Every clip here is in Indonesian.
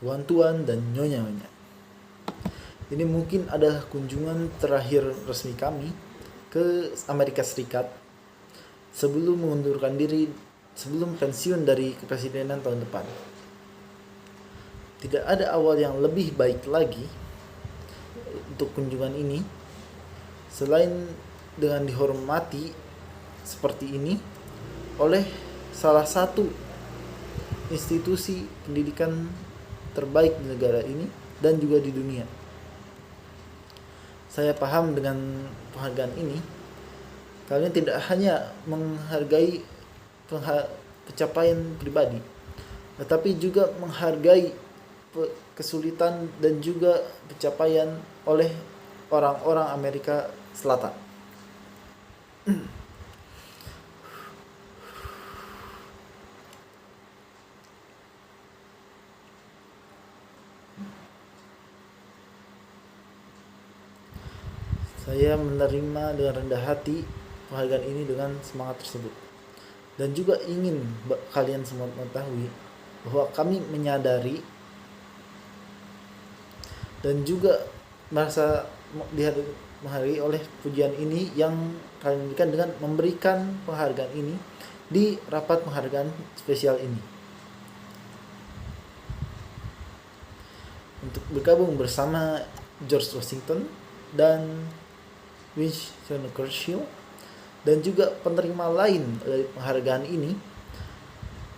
tuan-tuan dan nyonya-nyonya. Ini mungkin adalah kunjungan terakhir resmi kami ke Amerika Serikat sebelum mengundurkan diri, sebelum pensiun dari kepresidenan tahun depan. Tidak ada awal yang lebih baik lagi untuk kunjungan ini selain dengan dihormati seperti ini oleh salah satu institusi pendidikan terbaik di negara ini dan juga di dunia. Saya paham dengan penghargaan ini, kalian tidak hanya menghargai pencapaian pribadi, tetapi juga menghargai kesulitan dan juga pencapaian oleh orang-orang Amerika Selatan. Saya menerima dengan rendah hati penghargaan ini dengan semangat tersebut. Dan juga ingin kalian semua mengetahui bahwa kami menyadari dan juga merasa menghargai oleh pujian ini yang kalian berikan dengan memberikan penghargaan ini di rapat penghargaan spesial ini. Untuk bergabung bersama George Washington dan Winston Churchill dan juga penerima lain dari penghargaan ini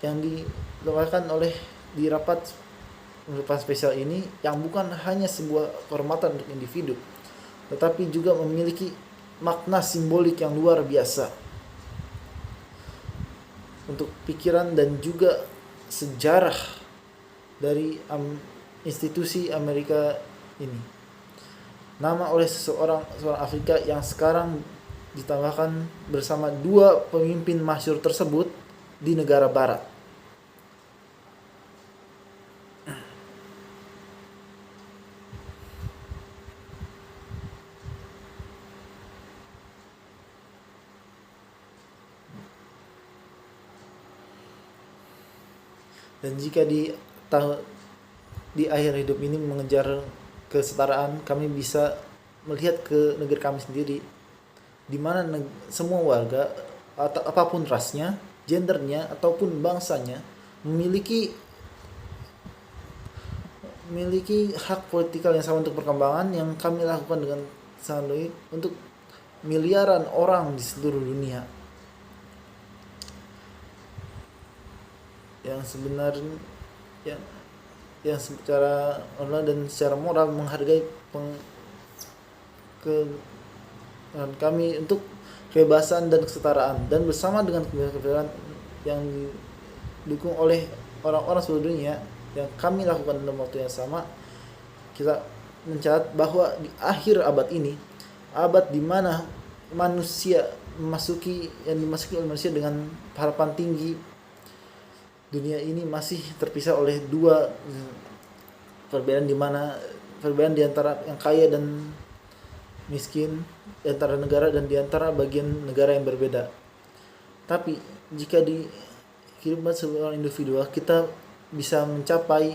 yang dilakukan oleh di rapat spesial ini, yang bukan hanya sebuah kehormatan untuk individu tetapi juga memiliki makna simbolik yang luar biasa untuk pikiran dan juga sejarah dari institusi Amerika ini. Nama oleh seorang Afrika yang sekarang ditambahkan bersama dua pemimpin masyhur tersebut di negara barat. Dan jika di akhir hidup ini mengejar kesetaraan, kami bisa melihat ke negeri kami sendiri, di mana semua warga atau apapun rasnya, gendernya ataupun bangsanya memiliki hak politikal yang sama untuk perkembangan yang kami lakukan dengan sangat baik untuk miliaran orang di seluruh dunia yang sebenarnya yang secara online dan secara moral menghargai kami untuk kebebasan dan kesetaraan, dan bersama dengan kebebasan yang didukung oleh orang-orang seluruh dunia yang kami lakukan dalam waktu yang sama, kita mencatat bahwa di akhir abad ini, abad di mana manusia dimasuki oleh manusia dengan harapan tinggi, dunia ini masih terpisah oleh dua perbedaan, perbedaan di antara yang kaya dan miskin, di antara negara dan di antara bagian negara yang berbeda. Tapi jika di kehidupan seorang individual kita bisa mencapai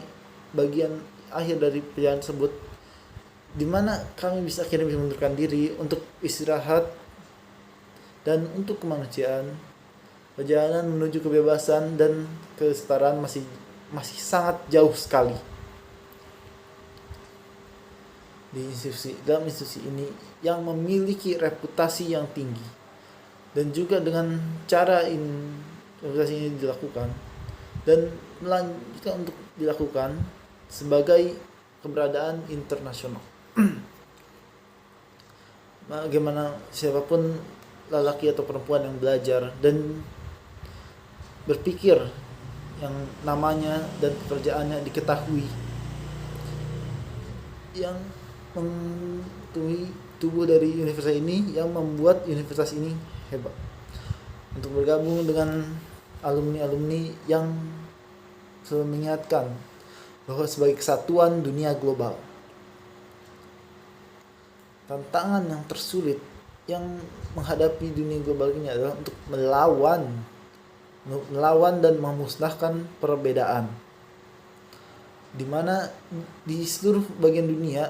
bagian akhir dari perjalanan tersebut, di mana kami bisa akhirnya bisa mengundurkan diri untuk istirahat dan untuk kemanusiaan. Perjalanan menuju kebebasan dan kesetaraan masih sangat jauh sekali. Dalam institusi ini yang memiliki reputasi yang tinggi, dan juga dengan cara reputasi ini dilakukan dan melanjutkan untuk dilakukan sebagai keberadaan internasional. Bagaimana siapapun lelaki atau perempuan yang belajar dan berpikir yang namanya dan pekerjaannya diketahui, yang mentubuhi tubuh dari universitas ini, yang membuat universitas ini hebat, untuk bergabung dengan alumni-alumni yang selalu mengingatkan bahwa sebagai kesatuan dunia global, tantangan yang tersulit yang menghadapi dunia global ini adalah untuk melawan dan memusnahkan perbedaan. di mana di seluruh bagian dunia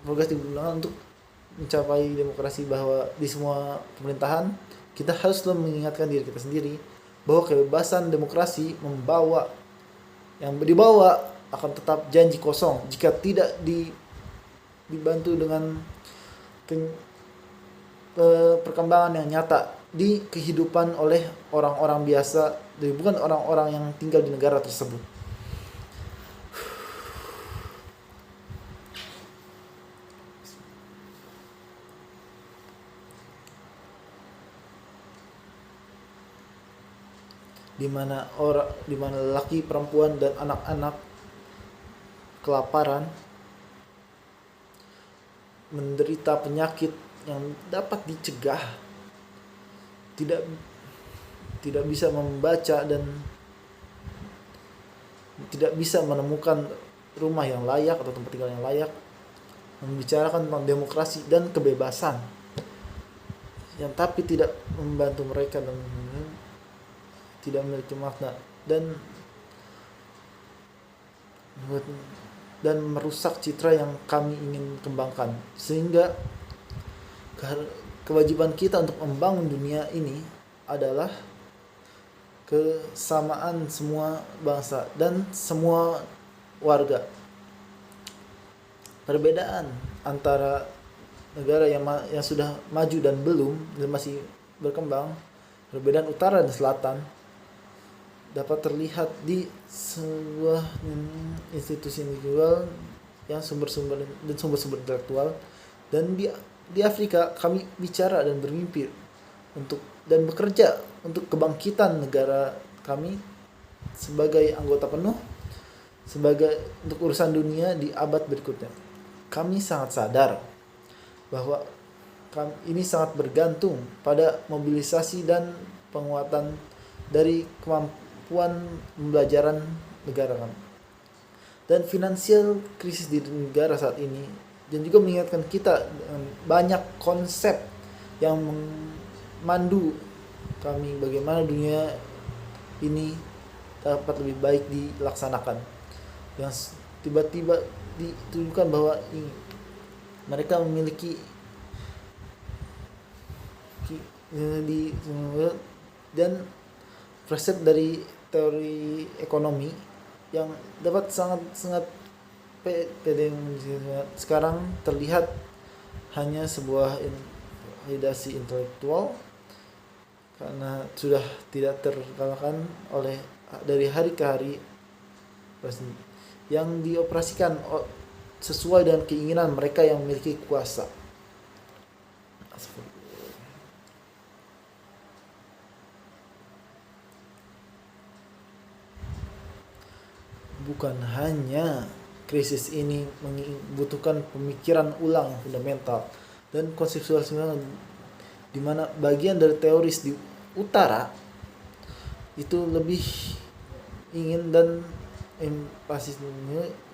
progres digunakan untuk mencapai demokrasi, bahwa di semua pemerintahan kita harus selalu mengingatkan diri kita sendiri bahwa kebebasan demokrasi yang dibawa akan tetap janji kosong jika tidak dibantu dengan perkembangan yang nyata di kehidupan oleh orang-orang biasa, bukan orang-orang yang tinggal di negara tersebut. Di mana lelaki, perempuan dan anak-anak kelaparan, menderita penyakit yang dapat dicegah, tidak bisa membaca dan tidak bisa menemukan rumah yang layak atau tempat tinggal yang layak, membicarakan tentang demokrasi dan kebebasan yang tapi tidak membantu mereka dan tidak memiliki makna dan merusak citra yang kami ingin kembangkan. Sehingga kewajiban kita untuk membangun dunia ini adalah kesamaan semua bangsa dan semua warga. Perbedaan antara negara yang sudah maju dan belum dan masih berkembang, perbedaan utara dan selatan, dapat terlihat di sebuah institusi individual yang sumber-sumber intelektual. Dan di Afrika kami bicara dan bermimpi dan bekerja untuk kebangkitan negara kami sebagai anggota penuh untuk urusan dunia di abad berikutnya. Kami sangat sadar bahwa ini sangat bergantung pada mobilisasi dan penguatan dari kemampuan pembelajaran negara kami. Dan finansial krisis di negara saat ini dan juga mengingatkan kita dengan banyak konsep yang memandu kami bagaimana dunia ini dapat lebih baik dilaksanakan, yang tiba-tiba ditunjukkan bahwa mereka memiliki dan preset dari teori ekonomi yang dapat sangat sekarang terlihat hanya sebuah validasi intelektual karena sudah tidak terkalahkan oleh dari hari ke hari yang dioperasikan sesuai dengan keinginan mereka yang memiliki kuasa. Bukan hanya krisis ini membutuhkan pemikiran ulang yang fundamental dan konseptual, di mana bagian dari teoris di utara itu lebih ingin dan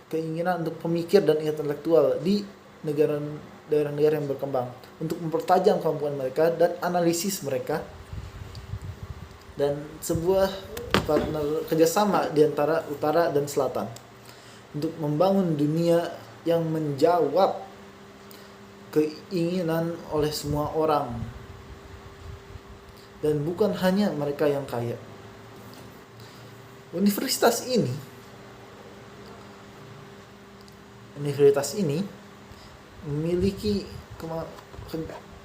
keinginan untuk pemikir dan intelektual di daerah-negara yang berkembang untuk mempertajam kemampuan mereka dan analisis mereka, dan sebuah partner kerjasama di antara utara dan selatan untuk membangun dunia yang menjawab keinginan oleh semua orang dan bukan hanya mereka yang kaya. Universitas ini memiliki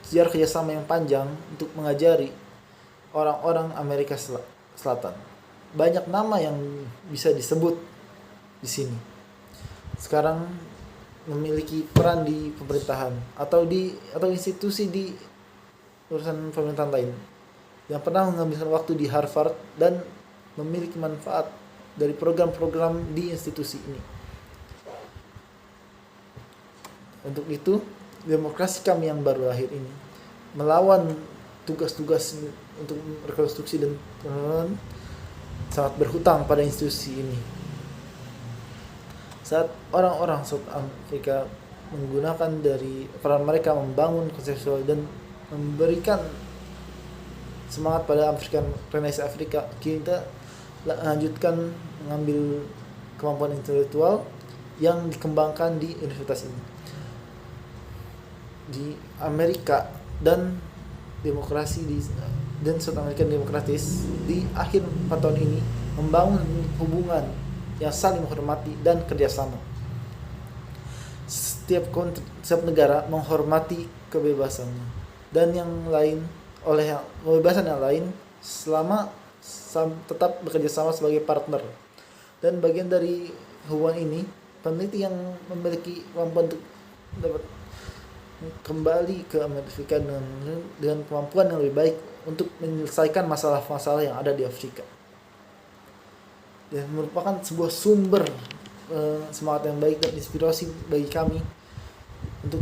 sejarah kerjasama yang panjang untuk mengajari orang-orang Amerika Selatan. Banyak nama yang bisa disebut di sini sekarang memiliki peran di pemerintahan atau institusi di urusan pemerintahan lain, yang pernah menghabiskan waktu di Harvard dan memiliki manfaat dari program-program di institusi ini. Untuk itu, demokrasi kami yang baru lahir ini melawan tugas-tugas untuk rekonstruksi dan sangat berhutang pada institusi ini. Saat orang-orang South Afrika menggunakan dari peran mereka membangun konseptual dan memberikan semangat pada Renaissance Afrika, kita lanjutkan mengambil kemampuan intelektual yang dikembangkan di universitas ini. Di Amerika dan demokrasi dan South American demokratis di akhir 4 tahun ini membangun hubungan yang saling menghormati dan kerjasama. Setiap negara menghormati kebebasannya dan yang lain kebebasan yang lain selama tetap bekerja sama sebagai partner. Dan bagian dari hubungan ini, peneliti yang memiliki kemampuan untuk dapat kembali ke Amerika dengan kemampuan yang lebih baik untuk menyelesaikan masalah-masalah yang ada di Afrika. Dan merupakan sebuah sumber semangat yang baik dan inspirasi bagi kami untuk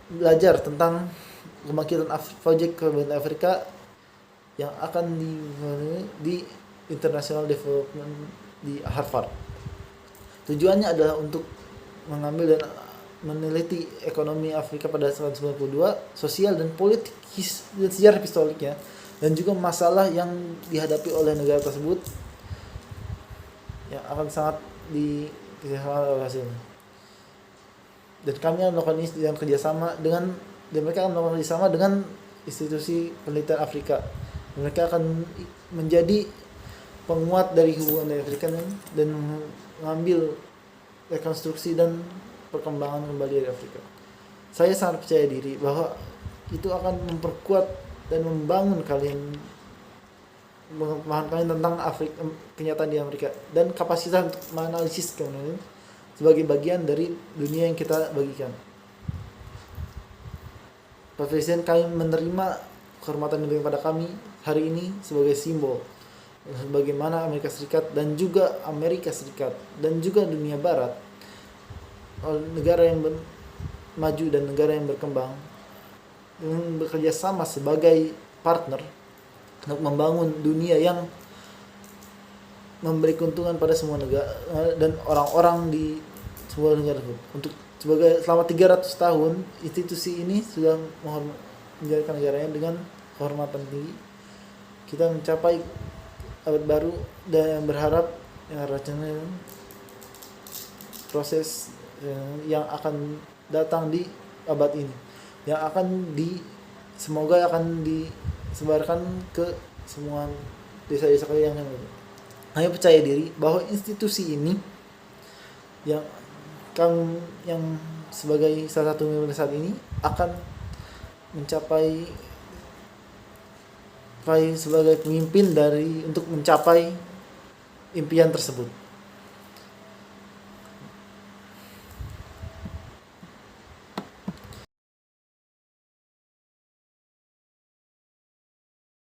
belajar tentang kebangkitan proyek kebangkitan Afrika yang akan di International Development di Harvard. Tujuannya adalah untuk mengambil dan meneliti ekonomi Afrika pada tahun 92, sosial dan politik dan sejarah historiknya, dan juga masalah yang dihadapi oleh negara tersebut yang akan sangat dikisahkan hasilnya. Dan kami akan melakukan ini dengan kerjasama dan mereka akan melakukan kerjasama dengan institusi penelitian Afrika. Mereka akan menjadi penguat dari hubungan dari Afrika dan mengambil rekonstruksi dan perkembangan kembali dari Afrika. Saya sangat percaya diri bahwa itu akan memperkuat dan membangun kalian tentang Afrika, kenyataan di Amerika, dan kapasitas untuk menganalisis kemudian sebagai bagian dari dunia yang kita bagikan. Pak Presiden, kami menerima kehormatan yang diberikan pada kami hari ini sebagai simbol bagaimana Amerika Serikat dan juga Amerika Serikat dan juga dunia Barat, negara yang maju dan negara yang berkembang, dengan bekerja sama sebagai partner untuk membangun dunia yang memberi keuntungan pada semua negara dan orang-orang di sebuah negara tersebut. Untuk selama 300 tahun institusi ini sudah menjalankan negaranya dengan kehormatan tinggi. Kita mencapai abad baru dan yang berharap proses yang akan datang di abad ini yang semoga akan disebarkan ke semua desa-desa yang hanya percaya diri bahwa institusi ini yang sebagai salah satu mimpin saat ini akan mencapai sebagai pemimpin untuk mencapai impian tersebut.